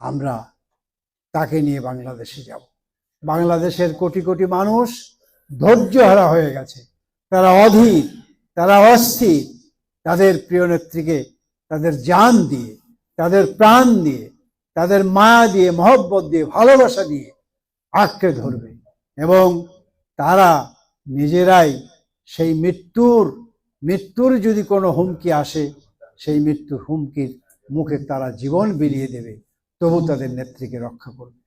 আমরা তাকে নিয়ে বাংলাদেশে যাব। বাংলাদেশের কোটি কোটি মানুষ ধৈর্যহারা হয়ে গেছে, তারা অধীর, তারা অস্থির। তাদের প্রিয় নেত্রীকে তাদের জান দিয়ে, তাদের প্রাণ দিয়ে, তাদের মায়া দিয়ে, মহব্বত দিয়ে, ভালোবাসা দিয়ে আঁকড়ে ধরবে এবং তারা নিজেরাই সেই মৃত্যুর যদি কোনো হুমকি আসে, সেই মৃত্যুর হুমকির মুখে তারা জীবন বিলিয়ে দেবে, তবু তাদের নেত্রীকে রক্ষা করবে।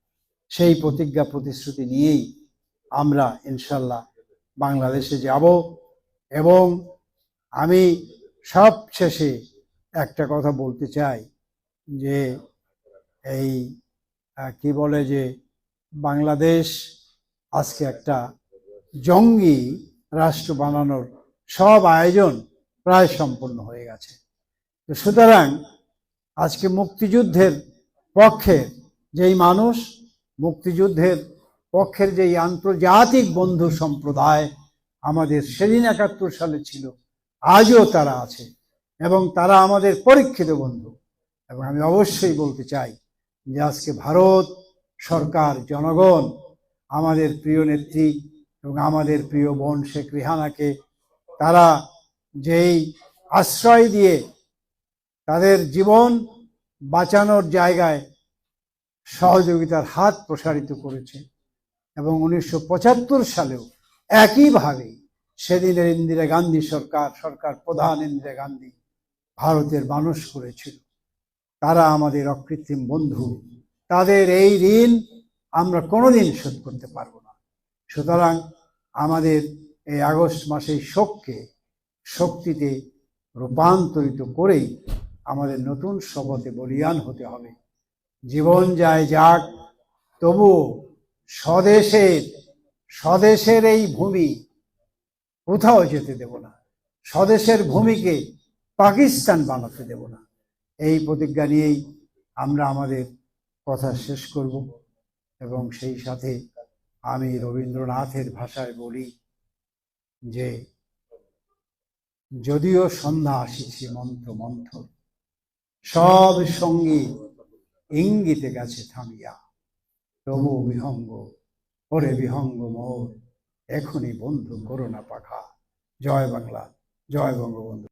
সেই প্রতিজ্ঞা প্রতিশ্রুতি নিয়েই আমরা ইনশাল্লাহ বাংলাদেশে যাব। এবং আমি সবশেষে একটা কথা বলতে চাই যে এই কি বলে যে বাংলাদেশ আজকে একটা জঙ্গি রাষ্ট্র বানানোর সব আয়োজন প্রায় সম্পন্ন হয়ে গেছে। তো সুতরাং আজকে মুক্তিযুদ্ধের পক্ষের যেই মানুষ, মুক্তিযুদ্ধের পক্ষের যেই আন্তর্জাতিক বন্ধু সম্প্রদায় আমাদের সেদিন ৭১ সালে ছিল, আজও তারা আছে এবং তারা আমাদের পরীক্ষিত বন্ধু। এবং আমি অবশ্যই বলতে চাই যে আজকে ভারত সরকার, জনগণ আমাদের প্রিয় নেত্রী এবং আমাদের প্রিয় বোন শেখ রেহানাকে তারা যেই আশ্রয় দিয়ে তাদের জীবন বাঁচানোর জায়গায় সহযোগিতার হাত প্রসারিত করেছে, এবং ১৯৭৫ সালেও একইভাবে সেদিনের ইন্দিরা গান্ধী সরকার প্রধান ইন্দিরা গান্ধী ভারতের মানুষ করেছিল। তারা আমাদের অকৃত্রিম বন্ধু, তাদের এই ঋণ আমরা কোনোদিন শোধ করতে পারবো না। সুতরাং আমাদের এই আগস্ট মাসের শোককে শক্তিতে রূপান্তরিত করেই আমাদের নতুন শপথে বলীয়ান হতে হবে। জীবন যায় যাক, তবুও স্বদেশের এই ভূমি কোথাও যেতে দেব না, স্বদেশের ভূমিকে পাকিস্তান বানাতে দেব না। এই প্রতিজ্ঞা নিয়েই আমরা আমাদের কথা শেষ করব। এবং সেই সাথে আমি রবীন্দ্রনাথের ভাষায় বলি যে যদিও সন্ধ্যা আসিছে মন্ত্র মন্থর, সব সঙ্গী ইঙ্গিতে গেছে থামিয়া, তবু বিহঙ্গ ওরে বিহঙ্গ মোর, এখনই বন্ধু করোনা পাখা। জয় বাংলা, জয় বঙ্গবন্ধু।